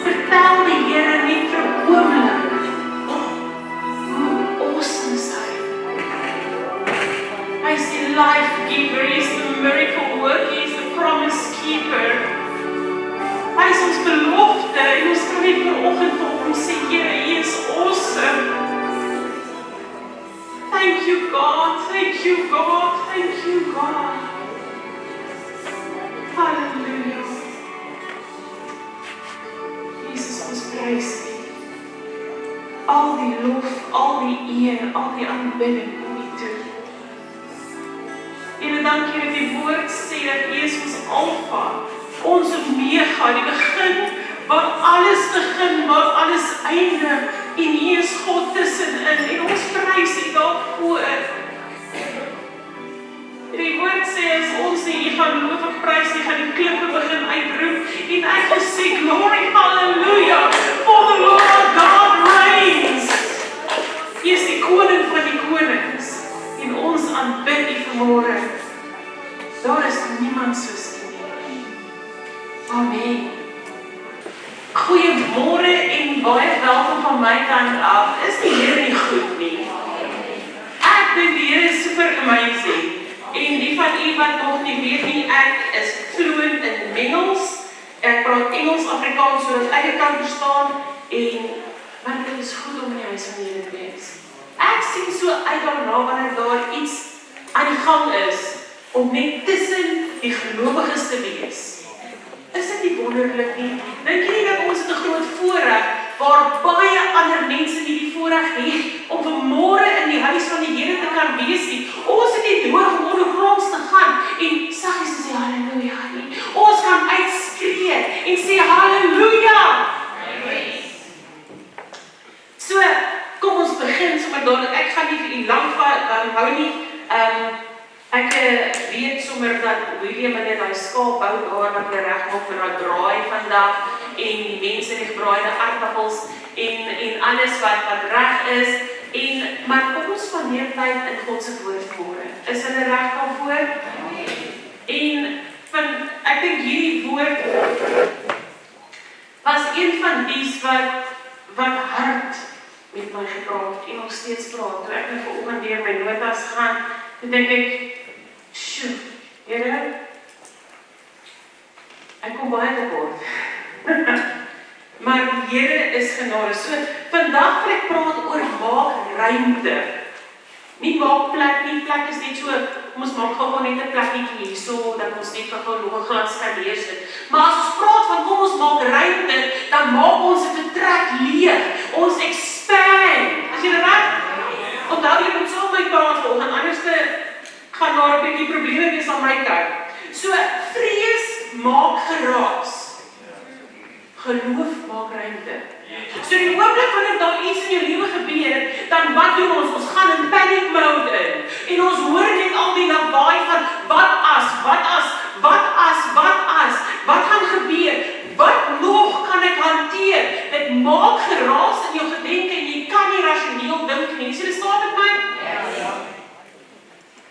vertel die Here net vir 'n oomblik hoe awesome is hy. Hy is die life giver, hy is the miracle worker, hy is the promise keeper. Hy is ons belofte en ons kan net vanoggend vir hom sê, Here, hy is awesome. Thank you God, thank you God, thank you God. Halleluja. Jesus, ons prys U. Al die lof, al die eer, al die aanbidding kom U toe. Here, dankie dat die woord sê dat U is ons alfa, ons omega, die begin waar alles begin, waar alles eindig, en U is God tussenin, en ons prys U daarvoor. Die woord sê, as ons nie U gaan loof en prys, U gaan die klippe begin uitroep, en ek gesê, glory, hallelujah, for the Lord God reigns. U is die koning van die konings, en ons aanbid U vanmôre. Daar is niemand soos U nie. Amen. Goeiemôre en baie welkom van my kant af. Is die Here nie goed nie? Ek dink die Here is super amazing. En die van u wat nog nie weet nie, ek is fluent in Engels. Ek praat Engels, Afrikaans, sodat ek dit kan verstaan. En want dit is goed om in die huis van die Here te wees. Ek sien so uit daarna wanneer daar iets aan die gang is om net tussen die gelowiges te wees. Is dit nie wonderlik nie? Dink jy nie dat ons het 'n groot voorreg waar baie ander mense nie die voorreg het om vanmôre in die huis van die Here te kan wees nie? Ons het nie nodig om ondergronds te gaan en saggies te sê halleluja nie. Ons kan uitskree en sê halleluja. So, kom ons begin sommer dadelik. Ek gaan nie vir u lank hou nie. Ek weet sommer dat William wanneer hy skaap bou daar wat hy regmaak vir daai draai vandag en die mense die gebraaide aardappels en alles wat reg is maar kom ons spandeer tyd in God se woord môre. Is hulle reg daarvoor? En ek dink hierdie woord was een van dies wat hard met my gepraat en nog steeds praat. Toe ek net vanoggend deur my notas gaan, toe dink ek, sjoe, Here, ek kom baie tekort. Maar die Here is genade. So, vandag wil ek praat oor maak ruimte. Nie maak plek nie, plek is net so, kom ons maak gou net 'n plekkie hierso, dat ons net gou nog 'n glas kan lees dit. Maar as ons praat van kom ons maak ruimte, dan maak ons 'n vertrek leeg. Ons expand. As jy reg? Onthou jy moet saam met my praat vanoggend, anders gaan daar 'n bietjie probleme wees aan my kant. So, vrees maak geraas. Geloof maak ruimte. So die oomblik wanneer daar iets in jou lewe gebeur, dan wat doen ons? Ons gaan in panic mode in. En ons hoor net al die lawaai van wat as? Wat gaan gebeur? Wat nog kan ek hanteer? Dit maak geraas in jou gedenke en jy kan nie rasioneel dink nie. Is jy saam met my? Ja.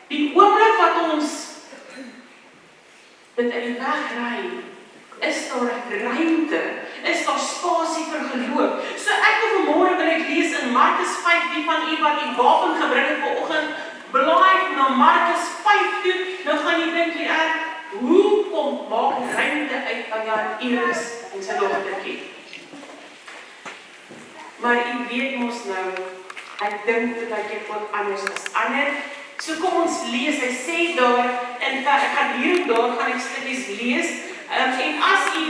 Die oomblik wat ons dit in die weg ry, is daar ruimte, is daar spasie vir geloof. So ek vanmôre wil ek lees in Markus 5, die van u wat die wapen gebring het vanoggend, blaai na Markus 5 toe, nou gaan jy dink hier, hoe kom maak ruimte uit van jou Iris en sy dogtertjie? Maar u weet mos nou, ek dink dat jy wat anders as ander. So kom ons lees, hy sê daar, en ek gaan hier en daar gaan ek stukkies lees, en as u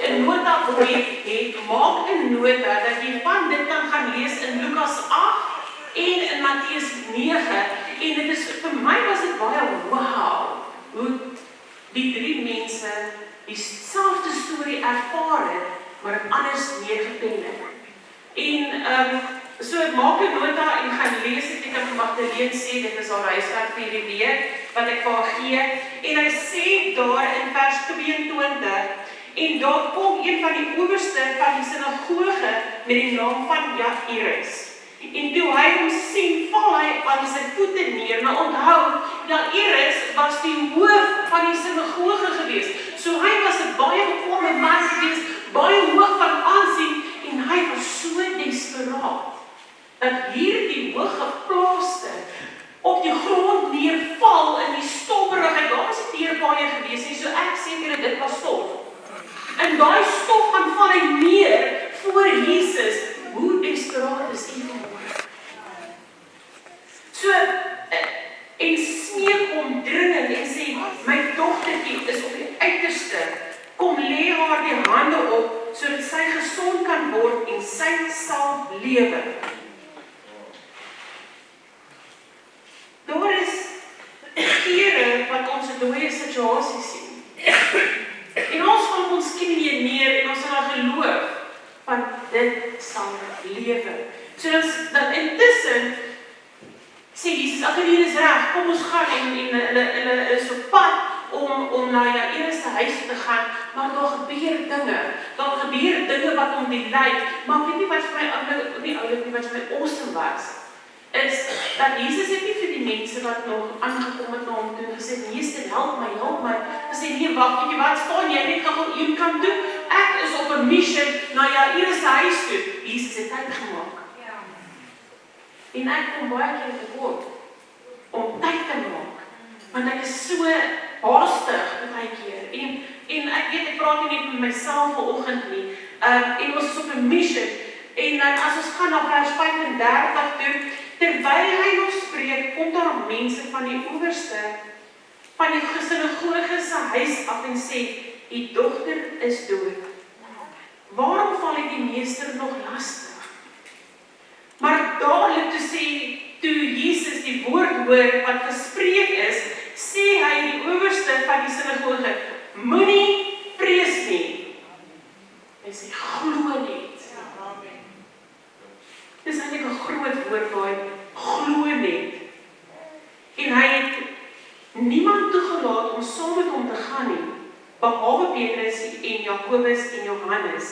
'n nota het, maak 'n nota dat jy van dit kan gaan lees in Lukas 8 en in Matteus 9, en dit is, vir my was dit baie wow, hoe die drie mense dieselfde storie ervaar het, maar het anders neergepen het. En so maak 'n nota en gaan lees dit. Ek het Magdalene sê, dit is haar huiswerk vir die week, wat ek vir haar gee. En hy sê daar in vers 22, en daar kom een van die owerste van die sinagoge met die naam van Jairus. En toe hy hom sien, val hy aan sy voete neer. Nou onthou, Jairus was die hoof van die sinagoge gewees. So hy was 'n baie bekwame man gewees, baie hoog van desperaat dat hierdie hooggeplaaste op die grond neerval in die stofferigheid. Daar was die teerpaaie gewees nie, so ek seker dit was stof. En daai stof gaan val hy neer voor Jesus. Hoe desperaat is U vanmôre? So, en smeek hom dringend en sê, my dogtertjie is op die uiterste. Kom lê haar die hande op, sodat sy gesond kan word en sy sal lewe. Daar is kere wat ons 'n dooie situasie sien. En ons gaan ons knieë neer en ons in haar geloof van dit sal lewe. So dat intussen sê Jesus, ek hier is reg, kom ons gaan en hulle is op pad om na Jairus se huis te gaan, maar daar gebeur dinge. Daar gebeur dinge wat om die lyk, maar weet nie wat vir my oulik nie, wat vir my awesome was, is dat Jesus het nie vir die mense wat nog aangekom het na hom toe gesê, meester, help my. Hy sê, nee, wag, weet jy wat, staan jy net gou een kant toe, ek is op 'n mission na Jairus se huis toe. Jesus het tyd gemaak. En ek kom baie keer tekort om tyd te maak, want ek is so haastig baie keer, en ek weet, ek praat nie net met myself vanoggend nie, en ons is op 'n mission, en dan as ons gaan na vers 35 toe, terwyl hy nog spreek, kom daar mense van die owerste, van die sinagoge se huis af en sê, die dogter is dood. Waarom val hy die meester nog lastig? Maar dadelik toe Jesus die woord hoor wat gespreek is, sê hy die owerste van die sinagoge, moenie vrees nie. Hy sê, glo net. Dis eintlik 'n groot woord daai, glo net. En hy het niemand toegelaat om saam met hom te gaan nie, behalwe Petrus en Jakobus en Johannes,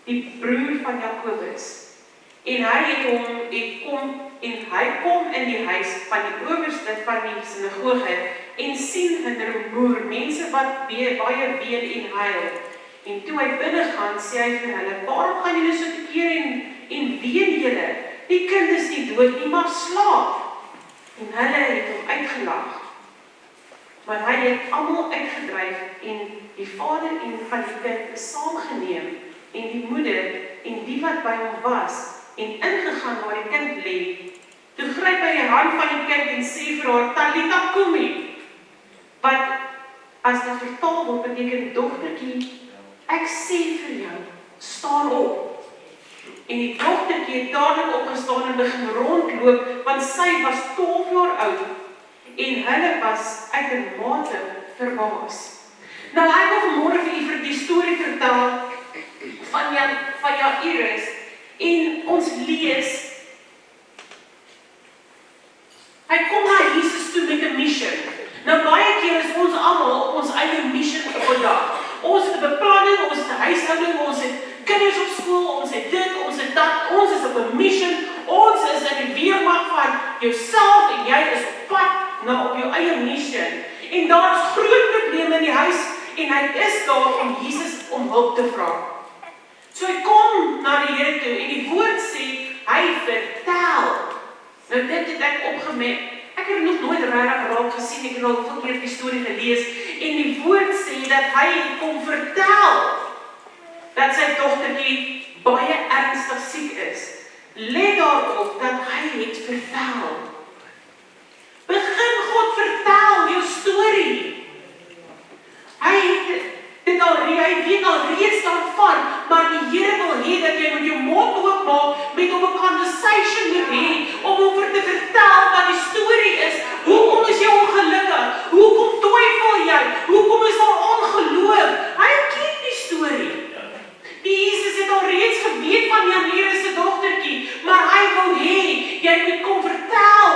die broer van Jakobus. En hy kom in die huis van die owerste van die sinagoge en sien 'n rumoer, mense wat baie ween en huil. En toe hy binne gaan, sê hy vir hulle, waarom gaan julle so te keer en ween julle? Die kind is nie dood nie, maar slaap. En hulle het hom uitgelag. Maar hy het almal uitgedryf en die vader en van die kind is saamgeneem en die moeder en die wat by hom was en ingegaan waar die kind lê. Toe gryp hy die hand van die kind en sê vir haar, Talita kumi, wat as dit vertaal word beteken, dogtertjie, ek sê vir jou, staan op. En die dogtertjie het dadelik opgestaan en begin rondloop, want sy was 12 jaar oud en hulle was uitermate verbaas. Nou ek wil vanmôre vir die storie vertel van Jairus en ons lees. Hy kom na Jesus toe met 'n mission. Nou baie keer is ons almal op ons eie mission op 'n dag. Ons het 'n beplanning, ons het 'n huishouding, ons het kinders op skool, ons het dit, ons het dat, ons is op 'n mission, ons is in die weermag van jouself en jy is op pad na op jou eie mission. En daar is groot probleme in die huis en hy is daar om Jesus om hulp te vra. So hy kom na die Here toe en die woord sê, hy vertel. Nou dit het ek opgemerk. Ek het nog nooit regtig raak gesien, ek het al hoeveel keer die storie gelees en die woord sê dat hy kom vertel dat sy dogtertjie baie ernstig siek is. Let daarop dat hy het vertel. Begin God vertel jou storie. Hy weet al reeds daarvan, maar die Here wil hê dat jy met jou mond oopmaak, met hom 'n conversation moet hê, om hom te vertel wat die storie is. Hoekom is jy ongelukkig? Hoekom twyfel jy? Hoekom is daar ongeloof? Hy ken die storie. Die Jesus het al reeds geweet van Jairus se dogtertjie, maar hy wil hê jy moet kom vertel.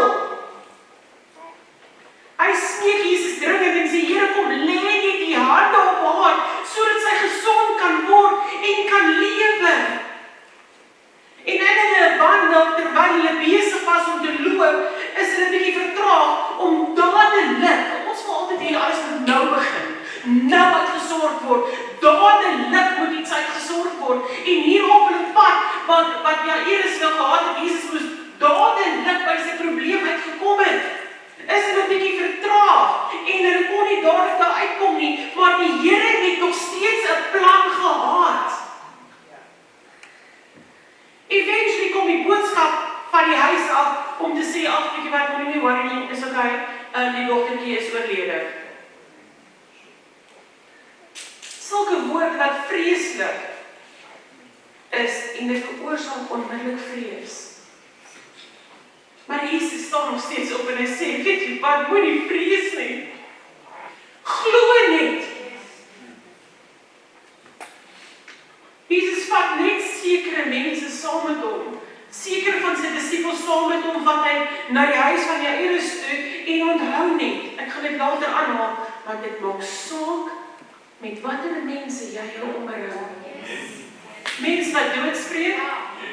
Hy smeek Jesus dringend en sê, Here, kom lê net die hande op haar, sodat sy gesond kan word en kan lewe. En in hulle wandel, terwyl hulle besig was om te loop, is hulle bietjie vertraag om dadelik, ons wil altyd hê alles moet nou begin, nou uitgesorg word, dadelik moet iets uitgesorg word, en hier op hulle pad wat Jairus nou gehad het, Jesus moes dadelik by sy probleem uitgekom het. Is hulle 'n bietjie vertraag en hulle kon nie dadelik daar uitkom nie, maar die Here het nog steeds 'n plan gehad. Eventually kom die boodskap van die huis af om te sê, ag, weet jy wat, moenie nie worry nie, is okay, die dogtertjie is oorlede. Sulke woorde wat vreeslik is en dit veroorsaak onmiddellik vrees. Maar Jesus staan nog steeds op en hy sê, weet jy wat, moenie vrees nie. Glo net. Jesus vat net sekere mense saam met hom. Sekere van sy disippels saam met hom wat hy na die huis van Jairus toe en onthou net, ek gaan dit later aanhaal, want dit maak saak met watter mense jy jou omring. Mense wat dood spreek,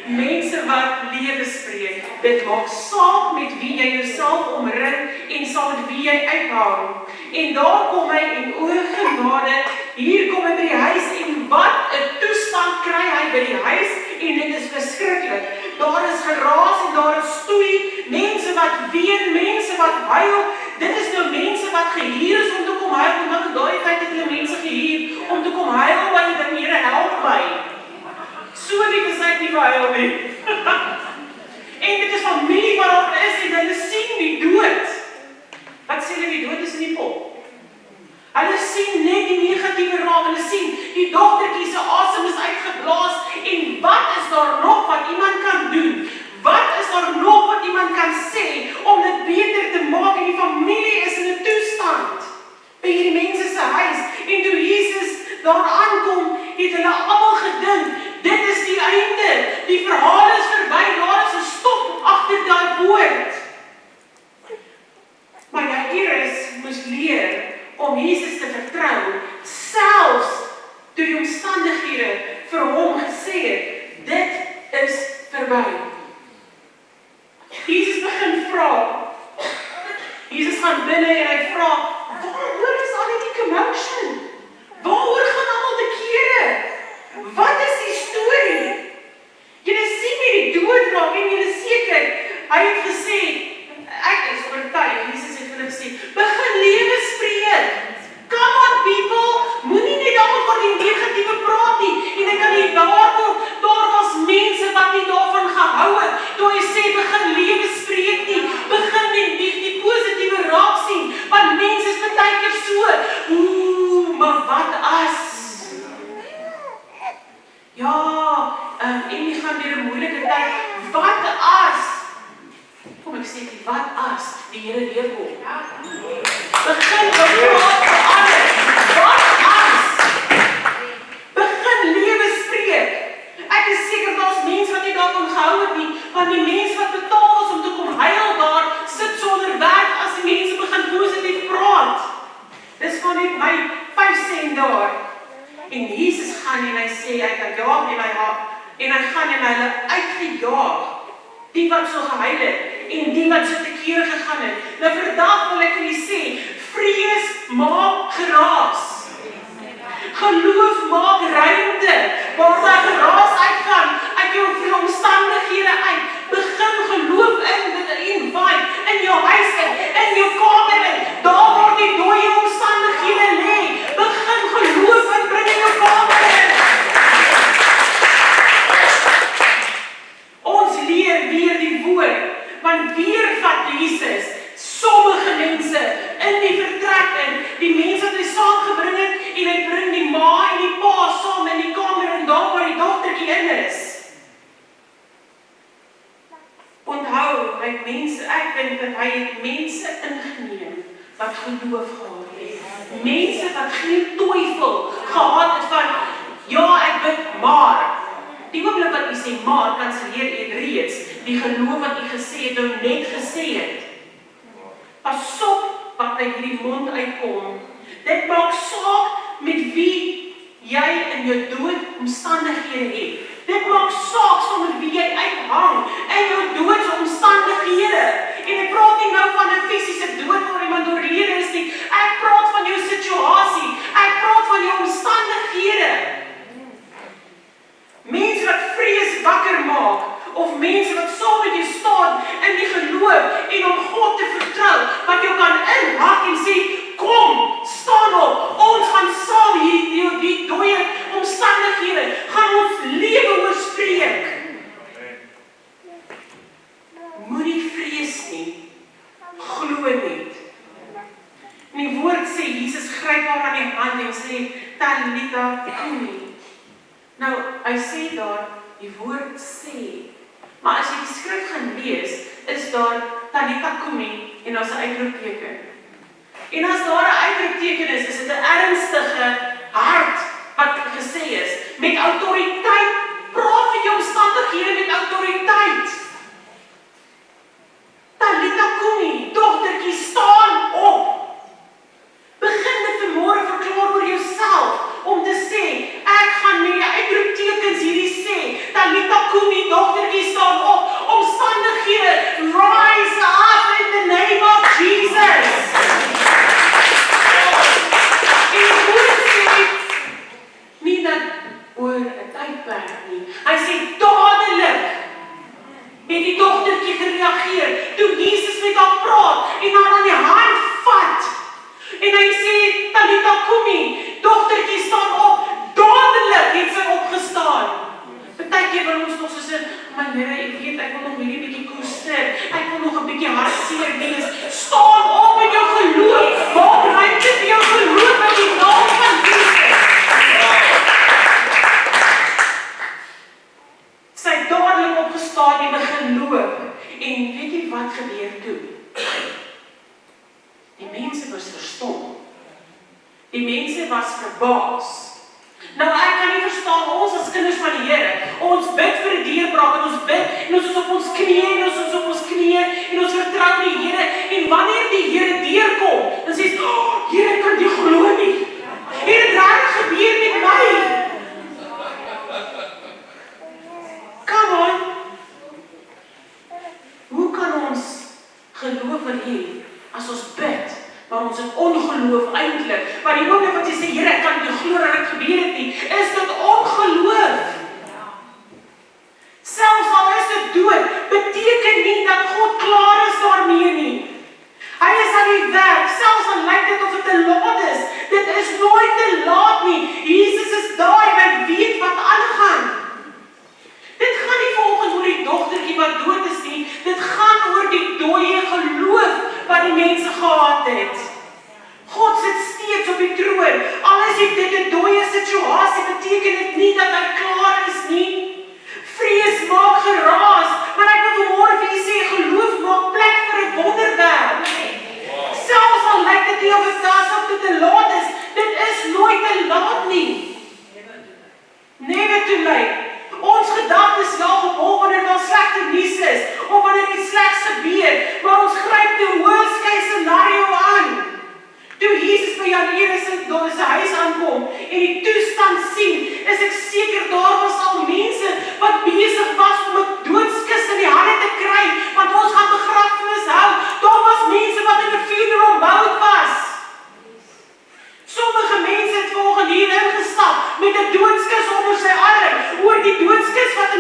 mense wat lewe spreek. Dit maak saak met wie jy jouself omring en saam met wie jy uithang. En daar kom hy en o genade, hier kom hy by die huis en wat 'n toestand kry hy by die huis en dit is verskriklik. Daar is geraas en daar is stoei, mense wat ween, mense wat huil. Dit is nou mense wat gehuur is om te kom huil, want in daai tyd het hulle mense gehuur om te kom huil by die Here, help my. So lief is ek nie vir huil nie. En dit is familie wat daar is en hulle sien die dood. Wat sê hulle, die dood is in die pot? Hulle sien net die negatiewe raak, hulle sien die dogtertjie se asem is uitgeblaas en wat is daar nog wat iemand kan doen? Wat is daar nog wat iemand kan sê om dit beter te maak en die familie is in 'n toestand by hierdie mense se huis en toe Jesus daar aankom, het hulle almal gedink, dit is die einde, die verhaal is verby, daar is 'n stop agter daai woord. Maar Jairus moes leer om Jesus te vertrou, selfs toe die omstandighede vir hom gesê het, dit is verby. Jesus begin vra. Jesus gaan binne en hy vra, waaroor is al die commotion? Waaroor gaan almal te kere? Wat is die storie? Julle sien hierdie dood raak en julle seker, hy het gesê, ek is oortuig, Jesus het vir hulle gesê, begin lewe spreek. Come on people, moenie net almal van die negatiewe praat nie. En ek kan nie daar was mense wat nie daarvan gehou het, toe hy sê, begin lewe spreek nie, begin die positiewe raak sien, want mense is baie keer so, maar wat as? Ja, en jy gaan deur 'n moeilike tyd, wat as? Kom ek sê, wat as die Here weer kom? Begin praat verander. Wat as? Begin lewe spreek. Ek is seker daar's mense wat nie daarvan gehou het nie, want die mense wat betaal is om te kom huil daar, sit sonder werk as die mense begin positief praat. Dis van net my 5 sent daar. En Jesus gaan en hy sê, hy kan jaag en hy gaan en hulle uitgejaag. Die wat so gehuil het en die wat so te kere gegaan het. Nou vandag wil ek vir julle sê, vrees maak geraas. Geloof maak ruimte, waar daar geraas uitgaan, uit jou omstandighede uit. Begin geloof in dit invite, in jou huis in jou kamer in, daar waar die dooie omstandighede lê. Begin geloof in, bring in jou kamer in. Ons leer weer die woord, want weer vat Jesus sommige mense in die vertrek in, die mense wat hy saamgebring het, en hy bring die ma en die pa saam in die kamer en daar waar die dogtertjie in is. Onthou, hy het mense, ek dink dat hy het mense ingeneem wat geloof gehad het. Mense wat geen twyfel gehad het van, ja, ek bid, maar die oomblik wat jy sê, maar kanselleer jy reeds die geloof wat jy gesê het, nou net gesê het. Pas op wat uit hierdie mond uitkom. Dit maak saak met wie jy in jou doodomstandighede het. Dit maak saak sonder wie jy uithang in jou doodsomstandighede. En ek praat nie nou van 'n fisiese dood waar iemand oorlede is nie. Ek praat van jou situasie. Ek praat van jou omstandighede. Mense wat vrees wakker of mense wat saam met jou staan in die geloof en om God te vertrou, wat jou kan inhak en sê, kom, staan op, ons gaan saam die dooie omstandighede, gaan ons lewe oorspreek. Moenie vrees nie, glo net. En die woord sê, Jesus gryp haar aan die hand en sê, Talita kumi. Nou, hy sê daar, die woord sê, maar as jy die skrif gaan lees, is daar Talita kumi en daar's 'n uitroepteken. En as daar 'n uitroepteken is dit 'n ernstige hart wat gesê is, met autoriteit, praat met jou omstandighede met autoriteit. Talita kumi, dogtertjie, staan op. Begin dit vanmôre verklaar oor jouself, om te sê, ek gaan met die uitroeptekens hierdie sê, Talita kumi, dogtertjie, staan op, omstandighede, rise up in the name of Jesus. En die woord sê, nie dat oor 'n tydperk nie, hy sê dadelik, het die dogtertjie gereageer, toe Jesus met haar praat, en haar aan die hand vat, en hy sê, Talita kumi, dogtertjie staan op, dadelik het sy opgestaan. Partykeer wil ons nog soos in, maar Here, ek weet, ek wil nog hierdie bietjie koester, ek wil nog 'n bietjie hartseer wees, staan op in jou geloof, maak ruimte vir jou geloof in die naam van Jesus. Sy het dadelik opgestaan en begin loop, en weet jy wat gebeur toe? Die mense was verstom. Die mense was verbaas. Nou ek kan nie verstaan, ons as kinders van die Here, ons bid vir 'n deurbraak, en ons bid, en ons is op ons knieë, en ons is op ons knieë, en ons vertrou die Here, en wanneer die Here deurkom, dan sê jy, Here, kan jy glo nie? Here, dit raak gebeur met my. Come on. Hoe kan ons geloof hê as ons bid, maar ons het ongeloof eintlik, maar die oomblik wat jy sê, Here, ek kan nie glo dat dit gebeur het nie, is dit ongeloof. Selfs al is dit dood, beteken nie dat God klaar is daarmee nie. Hy is aan die werk, selfs al lyk dit of dit te laat is, dit is nooit te laat nie. Jesus is daar, hy weet wat aangaan. Dit gaan nie volgens oor die dogtertjie wat dood is nie, dit gaan oor die dooie geloof wat die mense gehad het. God sit steeds op die troon. Al is dit 'n dooie situasie, beteken dit nie dat hy klaar is nie. Vrees maak geraas, maar ek wil vanmôre vir julle sê, geloof maak plek vir 'n wonderwerk. Selfs al lyk dit nie of dit te laat is, dit is nooit te laat nie. Never too late. Ons gedagtes jaag op hom wanneer daar slegte nuus is, of wanneer iets slegs gebeur, maar ons gryp die worst case scenario aan. Toe Jesus by Jairus se huis aankom en die toestand sien, is ek seker daar was al mense wat besig was om 'n doodskus in die hande te kry, want ons gaan begrafnis hou. Daar was mense wat in 'n funeral mode was. Sommige mense het volgende hier ingestap met 'n doodskus onder sy arm, oor die doodskus wat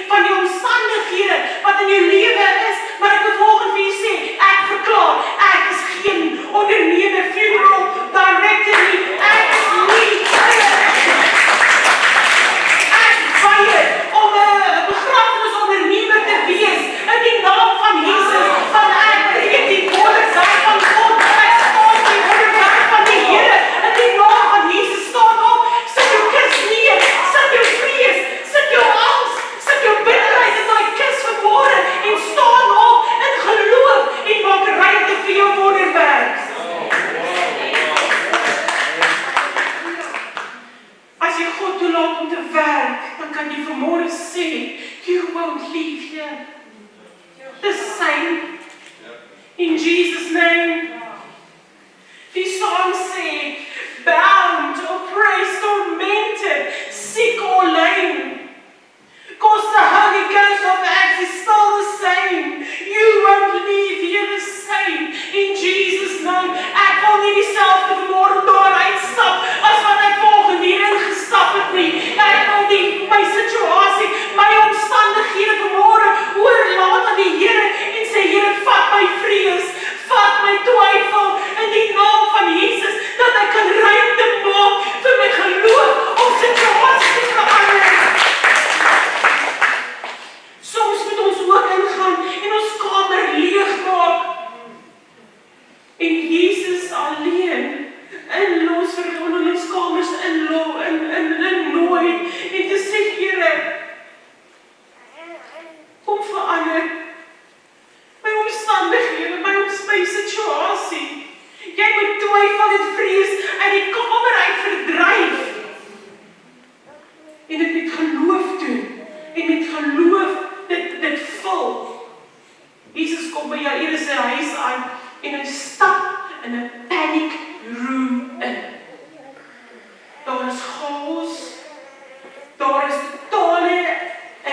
van die omstandighede wat in jou lewe is, maar ek wil volgende vir julle sê, ek verklaar, ek is geen ondernemer, funeral director nie, ek is nie weier om 'n begrafenisondernemer te wees, in die naam van Jesus, want ek weet die wonderwerk van God, ek staan die wonderwerk van die Here, in die naam van Jesus, staan op, sit jou kus neer, sit jou vrees, sit jou angs, sit jou bitterheid in daai kus vanmôre, en staan op in geloof, en maak ruimte vir jou wonderwerk. As jy God toelaat om te werk, dan kan jy vanmôre sê, you won't leave here the same. In Jesus' name. Die song sê, bound, oppressed, tormented, sick or lame. Cause the Holy Ghost of Acts is still the same. You won't leave here the same. In Jesus' name. Ek wil nie dieselfde vanmôre daar uitstap as wat ek volgende hier ingestap het nie. Ek wil nie my situasie, my omstandighede vanmôre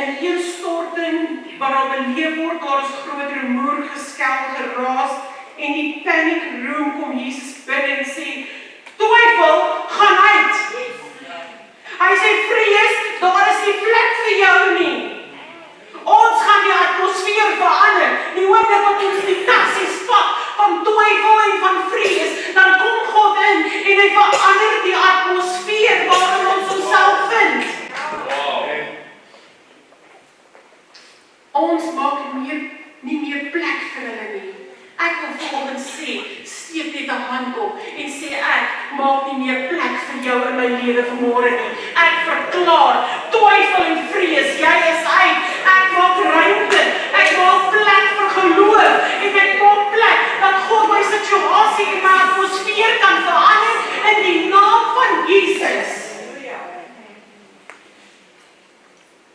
in ineenstorting wat daar beleef word, daar is groot rumoer, geskel, geraas, en die panic room kom Jesus binne en sê, twyfel, gaan uit. Hy sê, vrees, daar is nie plek vir jou nie. Ons gaan die atmosfeer verander. Die oomblik wat ons die taksies pak van twyfel en van vrees, dan kom God in en hy verander die atmosfeer waarin ons onsself vind. Ons maak nie meer plek vir hulle nie. Ek wil volgens sê, steek net 'n hand op en sê ek maak nie meer plek vir jou in my lewe vanmôre nie. Ek verklaar, twyfel en vrees, jy is uit. Ek maak ruimte, ek maak plek vir geloof en ek maak plek dat God my situasie en my atmosfeer kan verander in die naam van Jesus.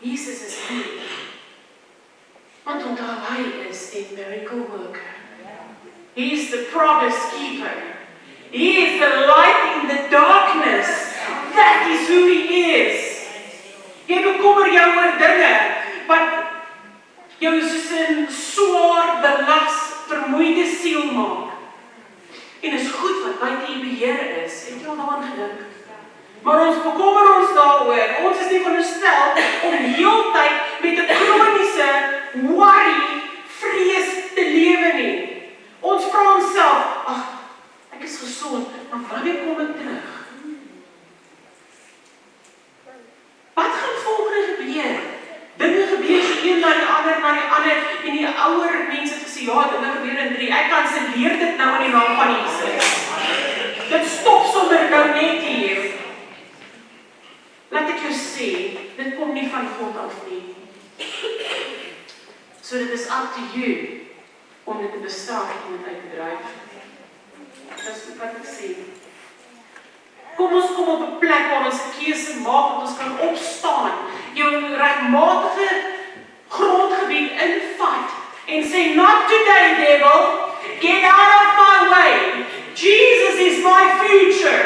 Jesus is hier. Want onthou hy is a miracle worker. He is the promise keeper. He is the light in the darkness. That is who he is. Jy bekommer jou oor dinge wat jou soos 'n swaar, belas, vermoeide siel maak. En is goed wat buite u beheer is. Het jy al daaraan gedink? Maar ons bekommer ons daaroor. Ons is nie veronderstel om heeltyd met 'n kroniese worry, vrees te lewe nie. Ons vra onsself, ag, ek is gesond, maar wanneer kom ek terug? Wat gaan volgende gebeur? Dinge gebeur so een na die ander, en die ouer mense het gesê, ja, dinge gebeur in 3. Ek kanselleer dit nou in die naam van Jesus. Dit stop sommer nou net hier. Laat ek jou sê, dit kom nie van God af nie. So dit is up to you om dit te bestaan en dit uit te dryf. Dat is wat ek sê. Kom ons kom op 'n plek waar ons 'n keuse maak, dat ons kan opstaan, jou regmatige grondgebied invat en sê, not today, devil, get out of my way. Jesus is my future.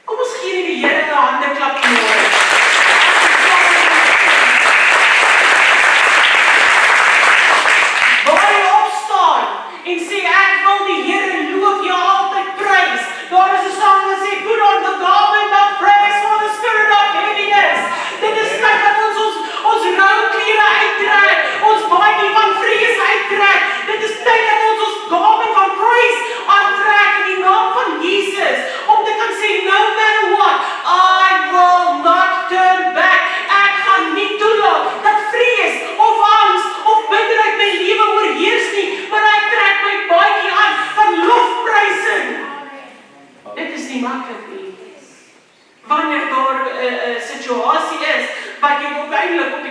Kom ons gee die Here 'n handeklap môre. En sê, ek wil die Here loof, jou altyd prys. Daar is 'n sang wat sê, put on the garment of praise for the spirit of heaviness. Dit is tyd dat ons rouklere uittrek, ons baadjie van vrees uittrek. Dit is tyd dat ons garment van praise aantrek in die naam van Jesus, om te kan sê, no matter what, I will not turn back. Ek gaan nie toelaat dat vrees of angs of bitterheid my lewe oorheers nie, maar ek trek my baadjie aan van lofprysing. Dit is nie maklik nie. Wanneer daar 'n situasie is wat jy uiteindelik op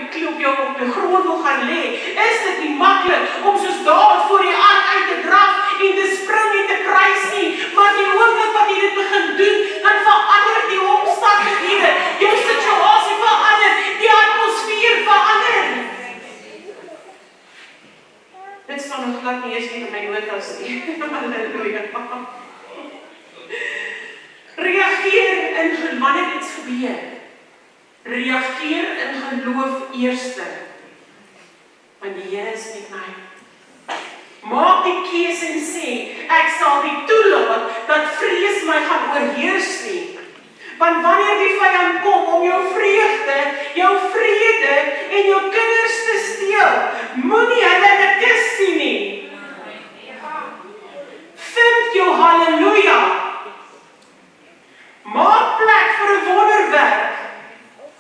die grond wil gaan lê, is dit nie maklik om soos Dawid voor die ark uit te draf en te spring en te prys nie, maar die oomblik wat jy dit begin doen, dan verander die omstandighede, jou situasie verander, die atmosfeer verander. Dit staan nog glad nie eens nie in my notas nie. Halleluja. Reageer in wanneer iets gebeur. Reageer in geloof eerste. Want die Here is met my. Maak die keuse en sê, ek sal nie toelaat dat vrees my gaan oorheers nie. Want wanneer die vyand kom om jou vreugde, jou vrede en jou kinders te steel, moenie hulle in 'n kus sien nie. Vind jou halleluja. Maak plek vir 'n wonderwerk.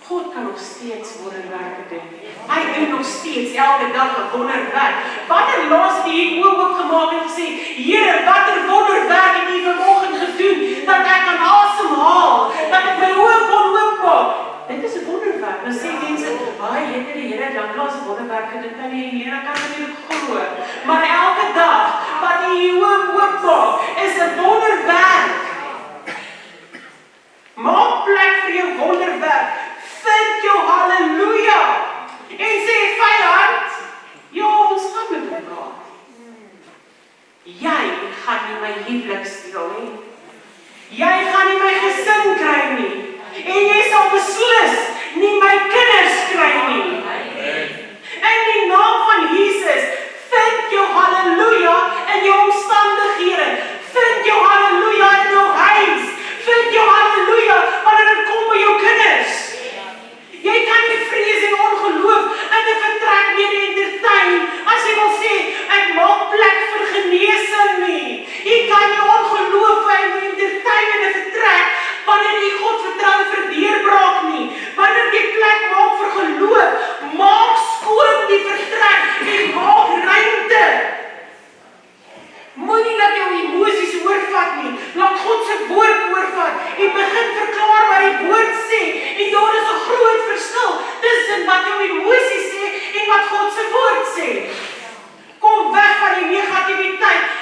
God kan nog steeds wonderwerke doen. Hy doen nog steeds elke dag 'n wonderwerk. Wanneer laas het jy oop gemaak en gesê, Here, watter wonderwerk het U vanoggend gedoen, dat ek kan asemhaal, dat ek my oë kon oopmaak? Dit is 'n wonderwerk. Dan sê mense, jy het die Here lanklaas 'n wonderwerk gedoen, kan jy Helena kan nie glo. Maar elke dag wat jy jou oë oopmaak, is 'n wonderwerk. Maak plek vir jou wonderwerk. Vind jou halleluja. En sê, vyand, ja, ons gaan met hom praat. Jy gaan nie my huwelik steel nie. Jy gaan nie my gesin kry nie. En jy sal beslis nie my kinders kry nie.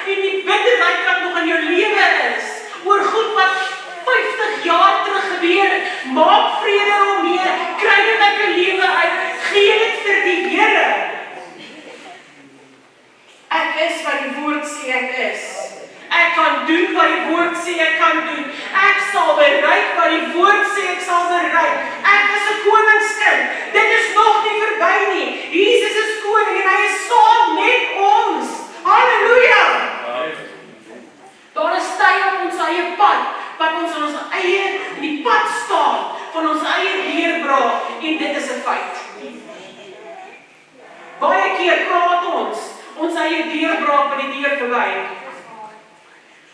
en die bitterheid nog in jou lewe is, oor goed wat 50 jaar terug gebeur het, maak vrede daarmee, kry dit uit jou lewe uit, gee dit vir die Here. Ek is wat die woord sê ek is. Ek kan doen wat die woord sê ek kan doen. Ek sal bereik wat die woord sê ek sal bereik. Ek is 'n koningskind. Dit is nog nie verby nie. Jesus is koning en hy is saam met ons. Halleluja! Daar is tye op ons eie pad, wat ons in ons eie in die pad staan, van ons eie deurbraak, en dit is 'n feit. Baie keer praat ons eie deurbraak by die deur verby.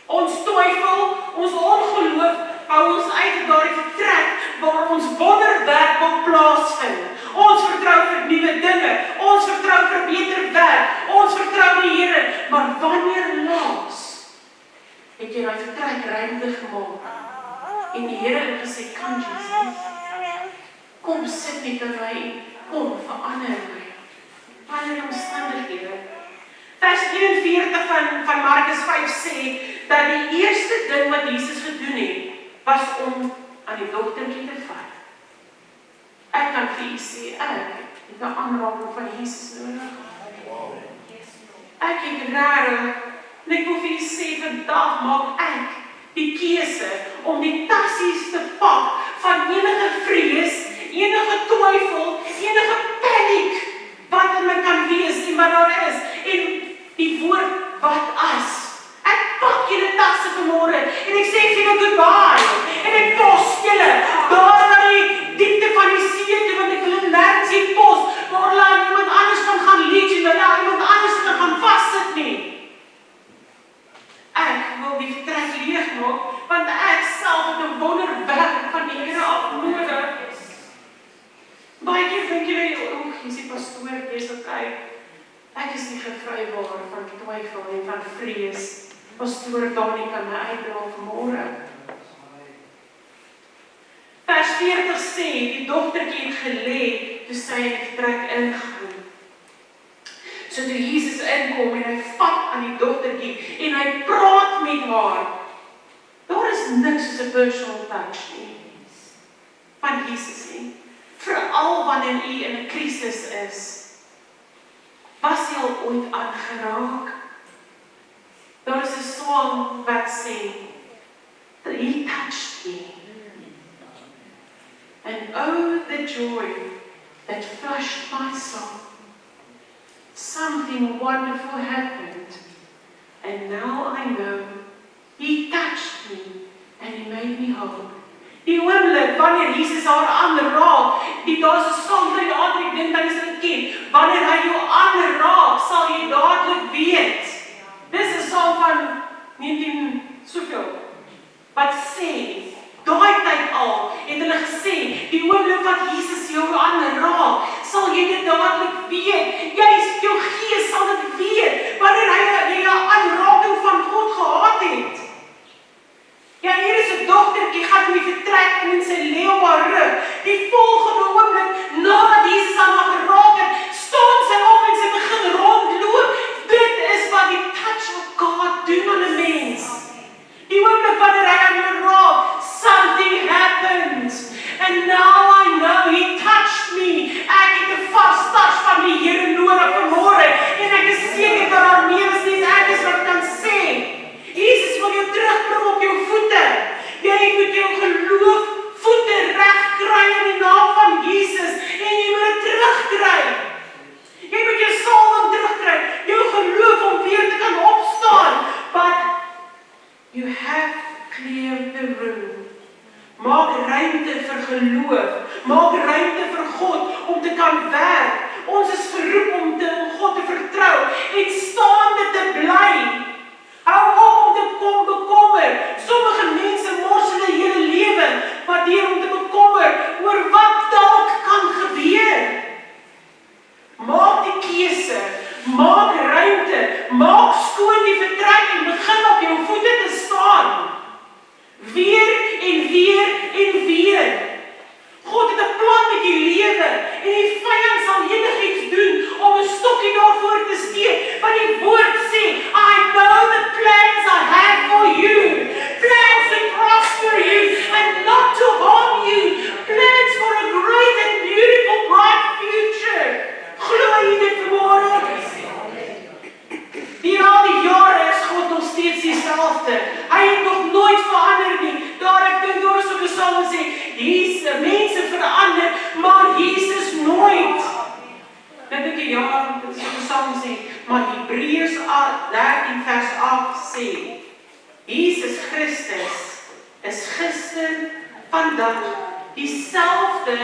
Ons twyfel, ons ongeloof, hou ons uit daardie vertrek waar ons wonderwerk wil plaasvind. Ons vertrou vir nuwe dinge, ons vertrou vir beter werk, ons vertrou die Here, maar wanneer laas het jy daai vertrek ruimte gemaak en die Here het gesê, kan Jesus, kom sit met my, kom verander my, verander omstandighede. Vers 41 van Markus 5 sê, dat die eerste ding wat Jesus gedoen het, was om aan die dogtertjie te vat. Ek kan vir u sê, ek het 'n aanraking van Jesus nodig. Ek het rarig, en ek wil vir u sê, vandag maak ek die keuse om die tassies te pak van enige vrees, enige twyfel, enige paniek, wat in my kan wees en wat daar is, en die woord wat as. Ek pak julle tasse vanmôre en ek sê vir julle goodbye en ek pos julle daar na die diepte van die see toe, want ek wil nergens hier pos, waar laat iemand anders kan gaan lees en hulle iemand anders kan gaan vassit nie. Ek wil die vertrek leeg maak, want ek self het 'n wonderwerk van die Here af nodig. Baie keer dink julle, jy's die pastoor, jy's okay. Ek is nie gevrywaar van twyfel en van vrees. Pastoor Dani kan my uitdra vanmôre. Vers 40 sê, die dogtertjie het gelê toe sy in die vertrek ingaan. So toe Jesus inkom en hy vat aan die dogtertjie en hy praat met haar. Daar is niks soos 'n personal touch nie van Jesus nie. Veral wanneer u in 'n krisis is. Was jy al ooit aangeraak? Daar is 'n song wat sê, He touched me. And oh, the joy that flushed my soul. Something wonderful happened. And now I know He touched me and He made me whole. Die oomblik wanneer Jesus haar aanraak, daar's 'n song wat die ander ek dink dat jy dit ken. Wanneer hy jou aanraak, sal jy dadelik weet. Dis 'n song van 19 soveel wat sê, daai tyd al het hulle gesê, die oomblik wat Jesus jou aanraak, sal jy dit dadelik weet. Jou gees sal dit weet wanneer jy 'n aanraking van God gehad het. Ja, hier is 'n dogtertjie gaan in die vertrek en sy lê op haar rug. Die volgende oomblik nadat Jesus aan haar geraak het, staan sy op en sy begin rondloop. Dit is wat die touch of God doen aan 'n mens. Die oomblik wanneer hy aan jou raak, something happens. And now I know He touched me. Ek het 'n vars touch van die Here nodig vanmôre en ek is seker dat daar meer as net ek is wat kan sê. Jesus wil jou terugbring op jou voete. Jy moet jou geloof voete reg kry in die naam van Jesus en jy moet dit terugkry. Jy moet jou salwing terugkry, jou geloof om weer te kan opstaan. But you have cleared the room. Maak ruimte vir geloof. Maak ruimte vir God om te kan werk. Ons is geroep om God te vertrou en staande te bly. Hou op om te kom bekommer. Sommige mense mors hulle hele lewe maar deur om te bekommer oor wat dalk kan gebeur. Maak die keuse, maak ruimte, maak skoon die vertrek en begin op jou voete te staan. Weer en weer en weer. God het 'n plan met jou lewe en die vyand sal enigiets doen om 'n stokkie daarvoor te steek. Want die woord sê, I know the jaar, dit is wat die Psalm sê, maar Hebreërs 13 vers 8 sê, Jesus Christus is gister, vandag, dieselfde,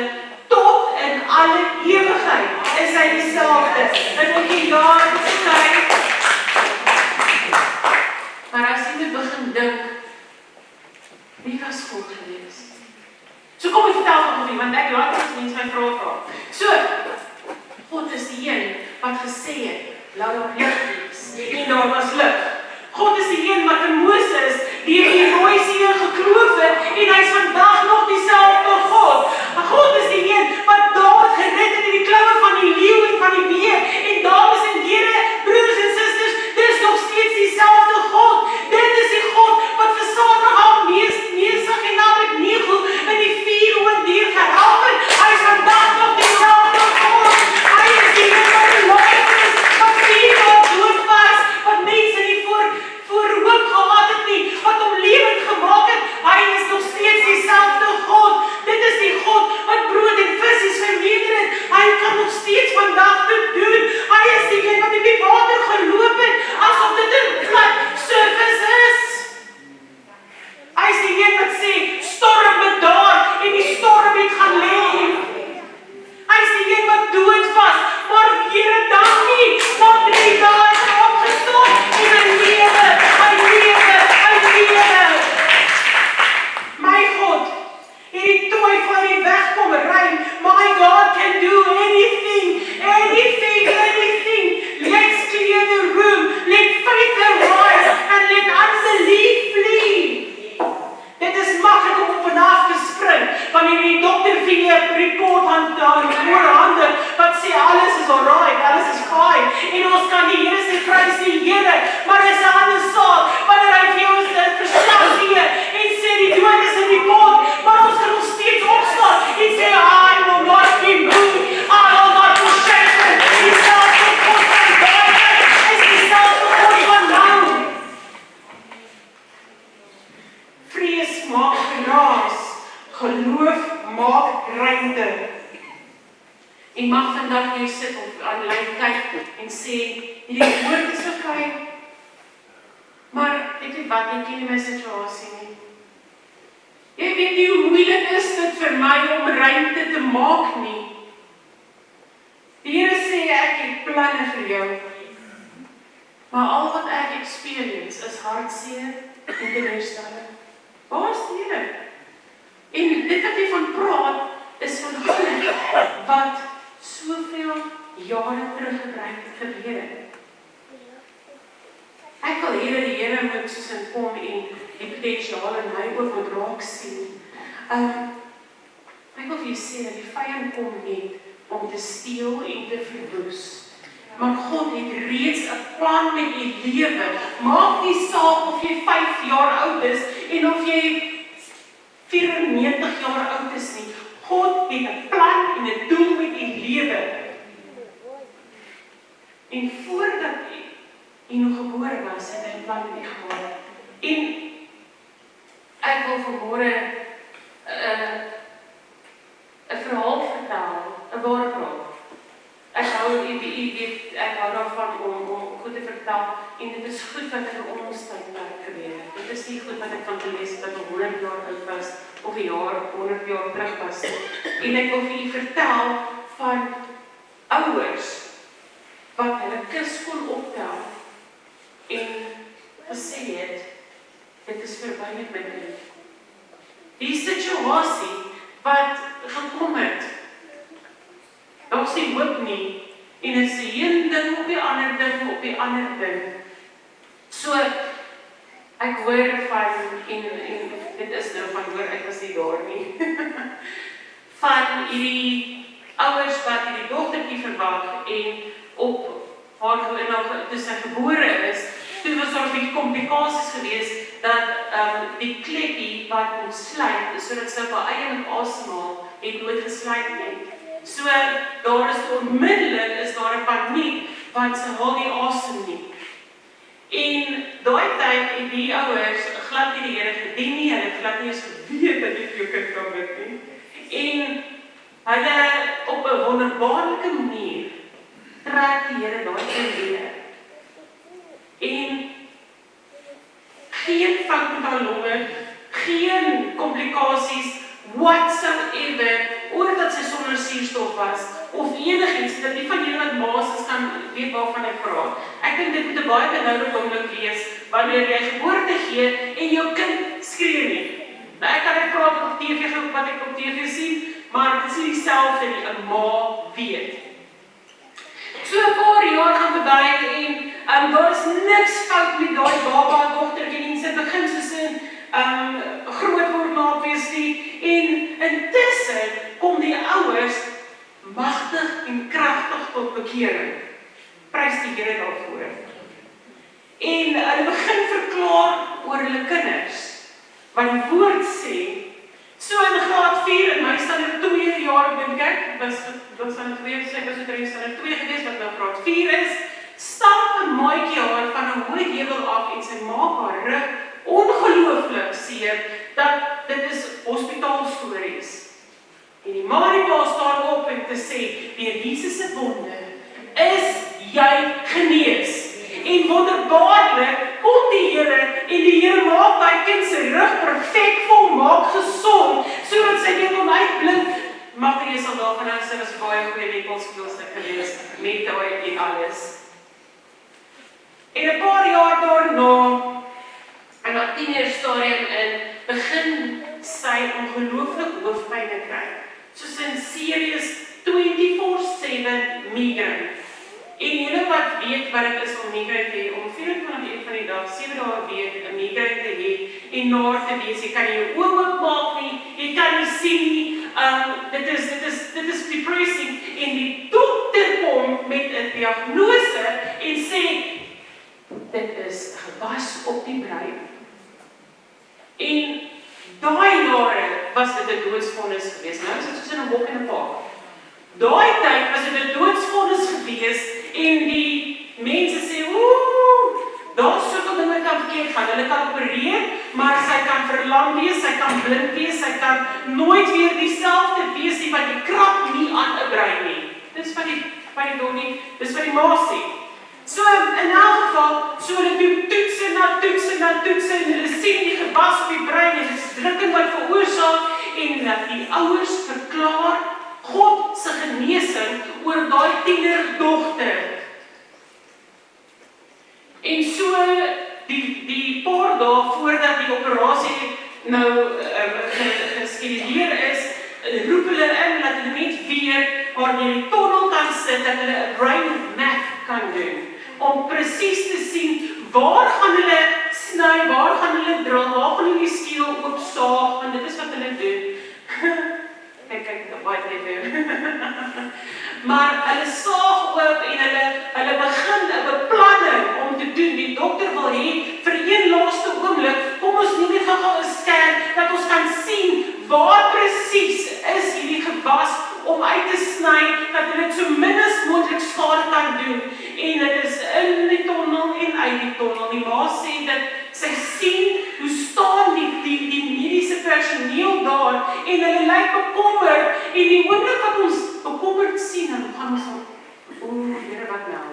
tot in alle ewigheid is hy dieselfde. En ook die jaar tyd. Maar as jy moet begin dink, wie was God gewees? So kom ek vertel van die, want ek laat ons mens my vraag. So, God is die een wat gesê het, laat daar lig wees. En daar was lig. God is die een wat in Moses deur die Rooi See gekloof het en hy is vandag nog dieselfde God. Maar God is die een wat Dawid gered het in die kloue van die leeu en van die beer. En dames en here, broers en susters, dit is nog steeds dieselfde God. Dit is die God wat vir Sadrag, Mesach en Abednego in die vuurhout deur gehelp het. Hy is vandag nog dieselfde God. Hy is die een wat die Lazarus wat 4 dae dood was, wat mense nie voor hoop gehad het nie, wat hom lewend gemaak het. Hy is nog steeds dieselfde God. Dit is die God wat brood en visse vermeerder het. Hy kan nog steeds vandag dit doen. Hy is die een wat op die water geloop het, asof dit 'n flat surface is. Hy is die een wat sê, storm bedaar en die storm het gaan lê. Hy is die een wat dood was, maar Here dankie, na 3 dae het hy opgestaan en hy lewe. My God, hierdie twyfel uit die weg kom ry. My God can do anything. Let's clear the room. Let faith arise and let unbelief flee. Dit is maklik om op en af te spring, wanneer die dokter vir jou 'n report hande, wat sê alles is alright, alles is fine, en ons kan die Here sê, prys die Here, maar is 'n ander saak, wanneer hy vir jou 'n verslag gee, en sê die dood is in die pot, maar ons kan nog steeds opstaan, en sê, I will not be moved, I will not be shaken, dieselfde God van Dawid, is dieselfde God van nou. Vrees maak geraas, geloof maak ruimte. En mag vandag jy sit op aanlyn kyk en sê, hierdie woord is okay, maar weet jy wat, jy ken nie my situasie nie. Jy weet nie hoe moeilik is dit vir my om ruimte te maak nie. Die Here sê, ek het planne vir jou, maar al wat ek experience is hartseer en teleurstelling. Waar is die Here? En dit wat jy van praat, is van goed wat soveel jare terug gebeur het. Ek wil hê dat die Here moet soos in kom en die potensiaal in my ook moet raak sien. Ek wil vir jou sê dat die vyand kom net om te steel en te verwoes. Maar God het reeds 'n plan met jou lewe. Maak nie saak of jy 5 jaar oud is en of jy 94 jaar oud is nie. God het 'n plan en 'n doel met u lewe. En voordat u nog gebore was, het hy 'n plan met u gehad. En ek wil vanmôre 'n verhaal vertel, 'n ware verhaal. Ek hou daarvan om goed te vertel, en dit is goed wat vir ons tydperk gebeur het. Dit is nie goed wat ek van te lees wat 100 jaar oud was, of 100 jaar terug was. En ek wil vir u vertel van ouers wat hulle kus kon optel en gesê het, dit is verby met my kind. Die situasie wat gekom het, daar is nie hoop nie, en is die een ding op die ander ding op die ander ding. So, ek hoor van, en dit is nou van hoor, ek was nie daar nie, van hierdie ouers wat hierdie dogtertjie verwag, en op haar toe sy gebore is, toe was daar 'n bietjie komplikasies gewees, dat die klepie wat ontsluit, sodat sy op haar eie moet asemhaal, het nooit gesluit nie. So, daar is onmiddellik is daar 'n paniek, want sy haal nie asem nie. En daai tyd het die ouers glad nie die Here gedien nie, hulle het glad nie eens geweet dat jy vir jou kind kan bid nie. En hulle op 'n wonderbaarlike manier trek die Here daai kind weer. En geen fout met haar longe, geen komplikasies, whatsoever, oor dat sy sonder suurstof was, of enigiets, dat die van julle wat maas is, kan weet waarvan ek praat. Ek dink dit moet 'n baie benoude oomblik wees, wanneer jy geboorte gee, en jou kind skree nie. Nou ek kan net praat op TV, wat ek op TV sien, maar dit is nie dieselfde nie, 'n ma weet. So 'n paar jaar gaan verby en daar is niks fout met daai baba dogtertjie en sy begin soos 'n groot word na weestie en intussen kom die ouers magtig en kragtig tot bekering. Prys die Here daarvoor. En hulle begin verklaar oor hulle kinders. Want die woord sê, so in graad 4 en my staan er 2 jaar dink ek, was van 2, sy was het 3 staan er 2 gewees wat nou graad 4 is, stap 'n maatjie haar van 'n hoë heuwel af en sy maak haar rug ongelooflik seer, dat dit is hospitaalstories. En die ma en pa staan op en te sê, deur Jesus se wonde is jy genees. En wonderbaarlik kom die Here en die Here maak daai kind se rug perfek volmaak gesond, sodat sy weer kon uitblink. Magter sal daarvan aan sy was baie goeie netbalspeelster gewees, met daai en alles. En 'n paar jaar daarna, in haar tienerstadium begin sy ongelooflik hoofpyn kry. Soos 'n serious 24/7 migraine. En julle wat weet wat dit is om migraine te hê, om 24 van die dag, 7 dae 'n week 'n migraine te hê en naar te wees, jy kan nie jou oë oopmaak nie, jy kan nie sien nie, dit is depressing. En die dokter kom met 'n diagnose en sê, dit is 'n gewas op die brein. En daai jare was dit 'n doodsvonnis geweest. Nou is dit soos in 'n walk in the park. Daai tyd was dit 'n doodsvonnis geweest en die mense sê, daar soveel dinge kan verkeerd gaan. Hulle kan opereer, maar sy kan verlam wees, sy kan blind wees, sy kan nooit weer dieselfde wees nie, want die krap nie aan 'n brein nie. Dis wat die donnie, dis wat die ma sê. So in elk geval, so hulle doen toetse na toetse na toetse en hulle sien die gewas op die brein en dit is drukking wat veroorsaak en dat die ouers verklaar God se genesing oor daai tienerdogter. En so die paar dae voordat die operasie nou geskeduleer is, roep hulle in dat hulle net weer waar jy die tonnel kan sit, dat hulle 'n brain map kan doen, om presies te sien waar gaan hulle sny, waar gaan hulle drill, waar gaan hulle die skiel oopsaag, want dit is wat hulle doen. Kyk, baie net maar hulle saag oop en hulle begin 'n beplanning om te doen. Die dokter wil hê vir een laaste oomblik, kom ons neem net gou 'n scan, dat ons kan sien waar presies is hierdie gewas om uit te sny, dat hulle so min as moontlik skade kan doen. En dit is in die tonnel en uit die tonnel. Die ma sê dat sy sien hoe staan die mediese personeel daar en hulle lyk bekommerd. En die oomblik wat ons bekommerd sien, dan gaan ons Here, wat nou?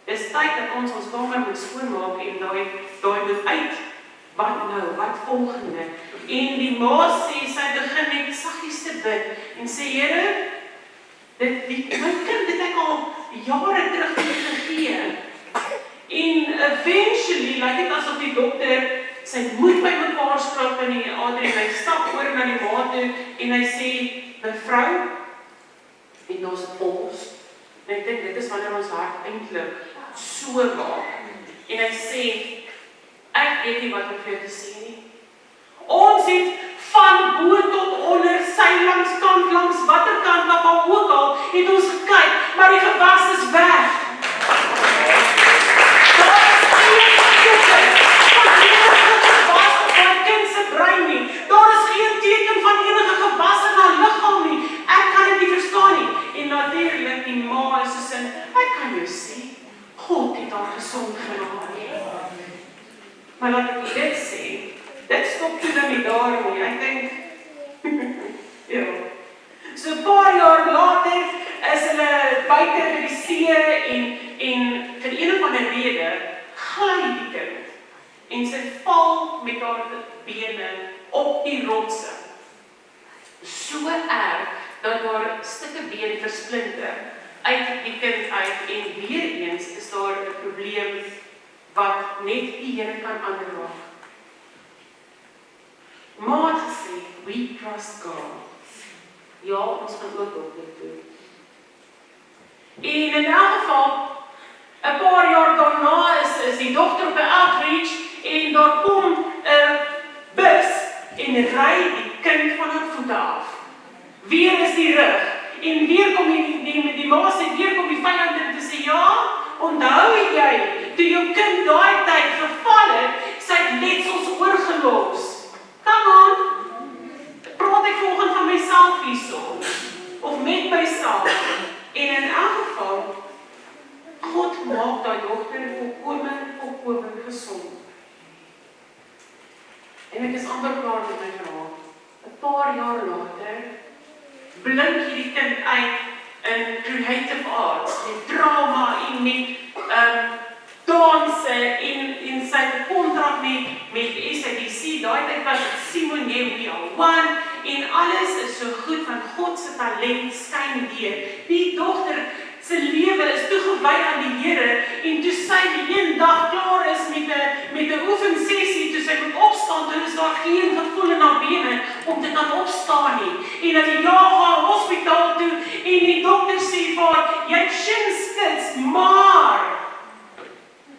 Dis tyd dat ons kamer moet skoonmaak en daai moet uit. Wat nou? Wat volgende? En die ma sê, sy begin net saggies te bid en sê, Here, my kind het ek al jare terug gegee. En eventually, lyk dit asof die dokter sy moed by mekaar skrap in die Adrie, en hy stap oor na die ma toe en hy sê, mevrou, en ons pols. En ek dink, dit is wanneer ons hart eintlik so maak. En hy sê, ek weet nie wat ek vir jou te sê nie. Ons het van bo tot onder, sy langs kant, langs waterkant, wat al ook al, het ons gekyk, maar die gewas is weg. Daar is geen teken van enige gewas op haar kind se brein nie. Daar is geen teken van enige gewas in haar liggaam nie. Ek kan dit nie verstaan nie. En natuurlik die ma is soos in, ek kan jou sê, God het haar gesond gemaak. Maar laat ek dit sê, dit stop toe dan nie daarmee. Ek dink, ja. So 'n paar jaar later is hulle buite by die see en vir een of ander rede gly die kind en sy val met haar bene op die rotse. So erg dat haar stukke been versplinter uit die kind uit en weer eens is daar 'n probleem wat net die Here kan aanraak. Maar te sê, we trust God. Ja, ons kan ook dit doen. En in elk geval, 'n paar jaar daarna is die dogter op 'n outreach en daar kom 'n bus en ry die kind van haar voete af. Weer is die rug en weer kom die ma sê, weer kom die vyand in te sê, ja, onthou jy, toe jou kind daai tyd geval het, sy het letsels oorgelos. Come on, praat ek volgens van myself hierso, of met myself, en in elk geval, God maak daai dogter volkome gesond. En ek is amper klaar met my verhaal. 'n Paar jaar later, blink hierdie kind uit in creative arts, met drama en met danse en sy kontrak met SABC, daai tyd was dit Simon We Are One, en alles is so goed, want God se talent skyn deur. Die dogter se lewe is toegewy aan die Here, en toe sy die een dag klaar is met 'n oefensessie, toe sy moet opstaan, toe is daar geen gevoel in haar bene om te kan opstaan nie. En dan die jaag haar hospitaal toe, en die dokter sê vir haar, jy het shin splints, maar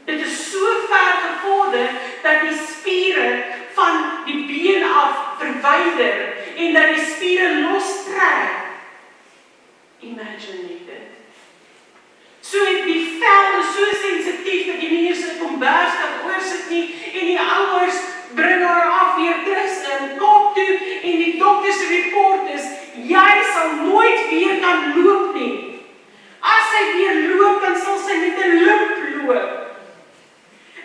dit is so ver gevorder dat die spiere van die been af verwyder en dat die spiere lostrek. Imagine dit. So die vel is so sensitief dat jy nie eers 'n kombers kan oorsit nie en die ouers bring haar af weer terug in Kaap toe en die dokter se report is, jy sal nooit weer kan loop nie. As sy weer loop, dan sal sy met 'n limp loop.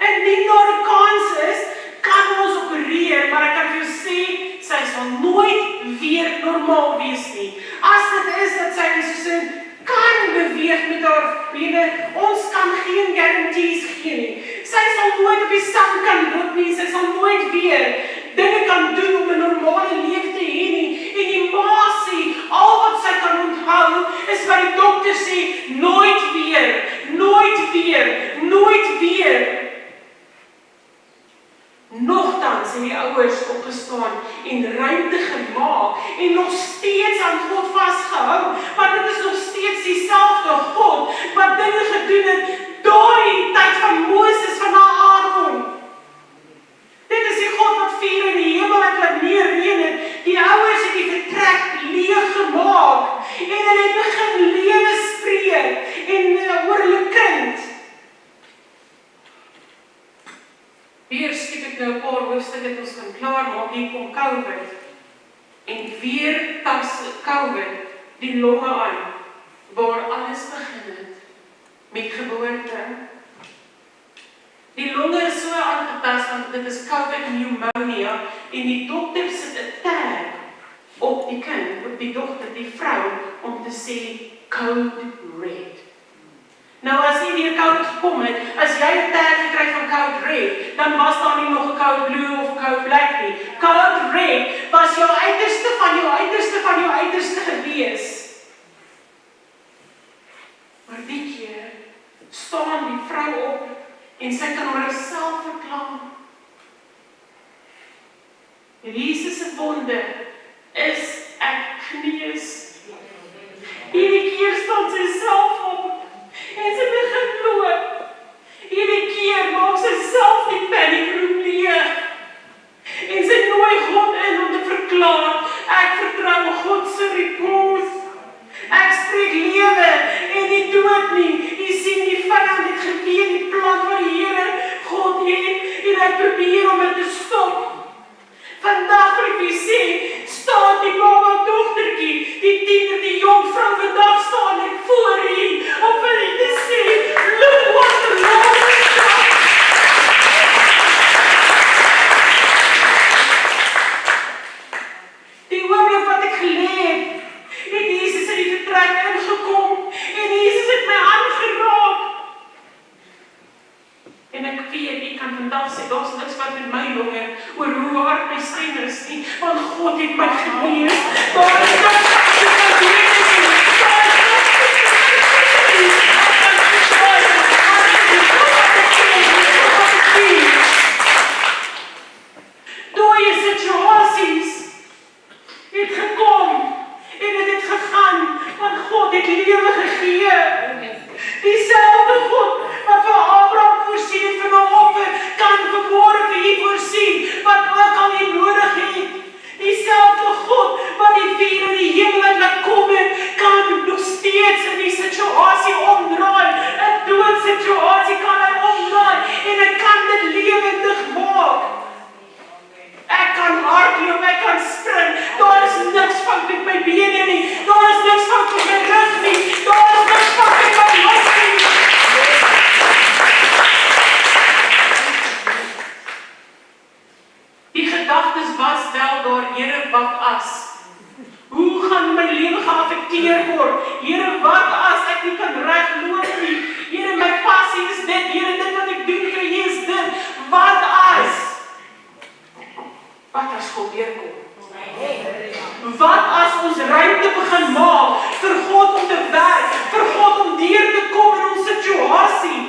Indien daar 'n kans is, kan ons opereer, maar ek kan vir jou sê, sy sal nooit weer normaal wees nie. As dit is dat sy soos kan beweeg met haar bene, ons kan geen guarantees gee nie. Sy sal nooit op die sand kan loop nie, sy sal nooit weer dinge kan doen om 'n normale lewe te hê nie. En die ma sê, al wat sy kan onthou, is wat die dokter sê, nooit weer, nooit weer, nooit weer. Nogtans het die ouers opgestaan en ruimte gemaak en nog steeds aan God vasgehou, want dit is nog steeds dieselfde God wat dinge gedoen het daai tyd van Moses, van Aaron. Dit is die God wat vuur in die hemel het laat neerreën het. Die ouers het die vertrek leeg gemaak en hulle het begin lewe spreek en oor hulle kind. Weer skiep ek nou 'n paar hoofstukke dat ons kan klaarmaak, hier kom COVID. En weer tas COVID die longe aan, waar alles begin het, met geboorte. Die longe is so aangetast, want dit is COVID pneumonia, en die dokter sit 'n tag op die kind, op die dogter, die vrou, om te sê, code red. Nou as jy die code gekom het, as jy 'n tag gekry van code red, dan was daar nie nog 'n code blue of 'n code black nie. Code red was jou uiterste van jou uiterste van jou uiterste gewees. Maar die keer staan die vrou op en sy kan haarself verklaar. Jesus se wonde is ek genees. Hierdie keer staan sy self op en sy begin loop. Hierdie keer maak sy self die paniekroep leeg. En sy nooi God in om te verklaar, ek vertrou God se report. Ek spreek lewe en nie dood nie. Jy sien die vyand het geweet die plan van die Here God het en hy probeer om dit te stop. Vandag wil ek vir sê, staan die mama dogtertjie, die tiener, die jong vrou vandag staan ek voor hier om vir u te sê, look what the Lord has done. Die oomblik wat ek gelê het Jesus in die vertrek ingekom en Jesus duisternis nie, want God het my genees. Daar is niks wat ek kan doen nie. Daar is niks wat ek kan doen nie. Ek kan verstaan, dooie situasies het gekom en het gegaan, want God het lewe gegee. Dieselfde God wat vir Abraham voorsien het vir 'n offer, kan vanmôre vir u voorsien wat ook al jy nodig het. Dieselfde God wat die vuur in die hemel laat kom het, kan nog steeds in die situasie omdraai. 'n Doodsituasie kan hy omdraai en hy kan dit lewendig maak. Ek kan hardloop, ek kan spring. Daar is niks van met my bene nie. Daar is niks van met my rug nie. Daar is niks van met my los nie. Die gedagtes was wel daar, Here, wat as? Hoe gaan my lewe geaffekteer word? Here, wat as ek nie kan regloop nie? Here, my passie is dit. Here, dit wat ek doen vir U is dit. Wat as? Wat as God deurkom? Wat as ons ruimte begin maak vir God om te werk, vir God om deur te kom in ons situasie?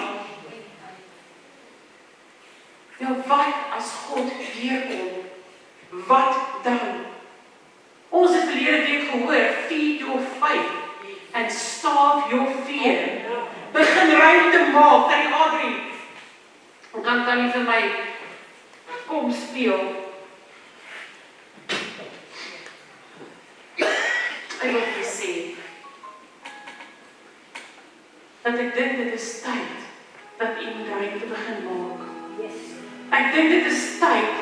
Ja, wat as God deurkom? Wat dan? Ons het verlede week gehoor, feed your faith and starve your fear. Begin ruimte maak, Tannie Adrie. Kan Tannie vir my kom speel? Ek wil vir sê, dat ek dink dit is tyd, dat u moet ruimte begin maak. Ek dink dit is tyd,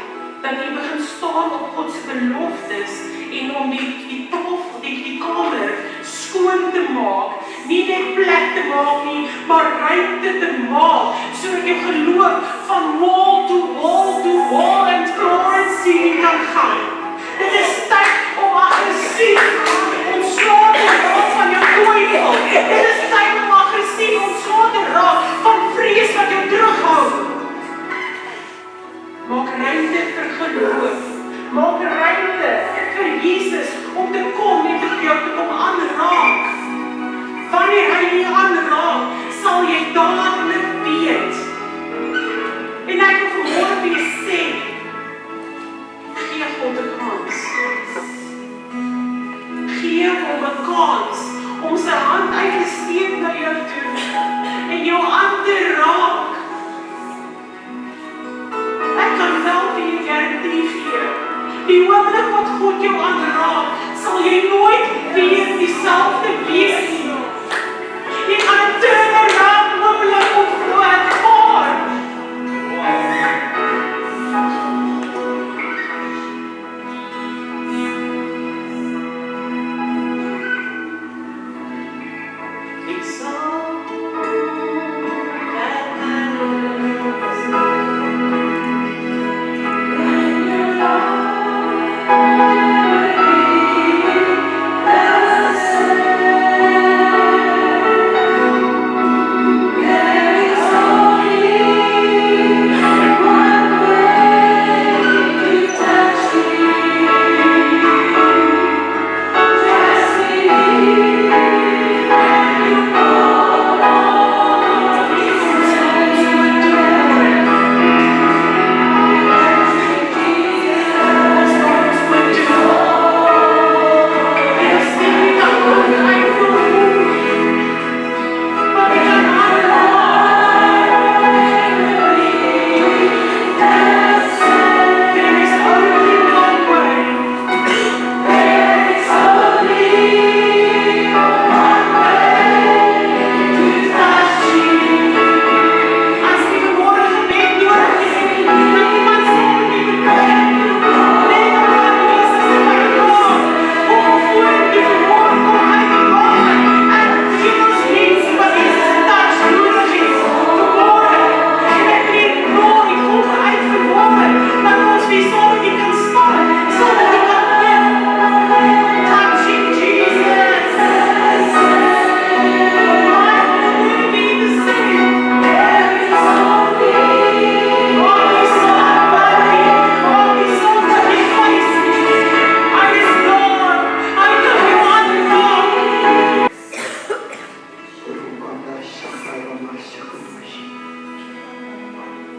dat u begin staan op God se beloftes, en om die tafel, die kamer, skoon te maak, nie net plek te maak nie, maar ruimte te maak, sodat jou geloof van wall to wall en floor en ceiling kan gaan. Dit is tyd om aggressief ontslae te raak van jou twyfel. Dit is tyd om aggressief ontslae te raak van vrees wat jou terughou. Maak ruimte vir geloof. Maak ruimte vir Jesus om te kom en vir jou te kom aanraak. Wanneer hy nie aanraak, sal jy dadelik weet. En ek wil vanmôre vir jou sê, gee God 'n kans. Gee hom 'n kans om sy hand uit te steek na jou toe en jou aan te raak. Ek kan wel vir jou garantie gee, die oomblik wat God jou aanraak, sal jy nooit weer dieselfde wees nie. Jy gaan 'n turnaround oomblik op God ervaar. Yes.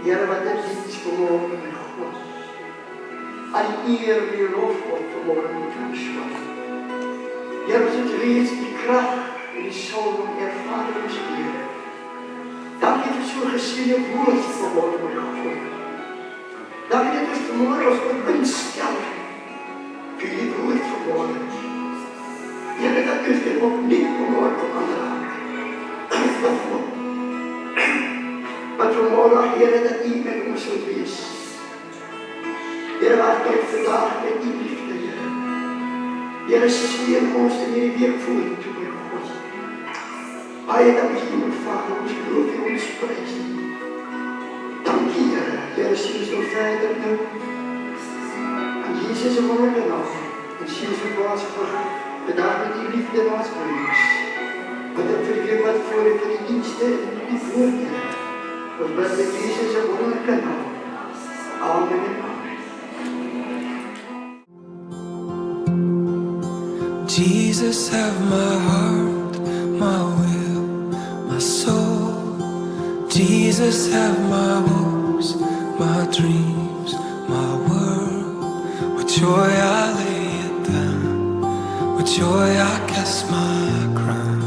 Here wat dit is vanmorgen, my God. Al die eer en die lof word vanmorgen met Joshua. Here, ons het reeds die kracht en die salwing ervaar in ons Here. Dankie vir so geseënde woord vanmorgen, my God. Dankie dat ons vanmorgen ons moet instel vir die woord vanmorgen. Here, dat ons dit opnieuw vanmorgen aanraak. Wat vanmorgen, Here, dat U met ons wil wees. Here, wat tot vandaag met U liefde, Here. Here, steun ons in hierdie week vorentoe, my God. Baie dankie, my Vader, ons geloof en ons prys. Dankie, Here. Here, sien ons nog verder nou. En Jesus is wonderlijke naam. En sien ons op ons vandaag met die liefde in ons brengs. Wat ek vir die wat voor en vir die dienste en die woorde. Ons bid met Jesus is wonderlijke naam. Amen en amen. Jesus, have my heart, my will, my soul. Jesus, have my hopes, my dreams, my world. With joy I lay it down, with joy I cast my crown.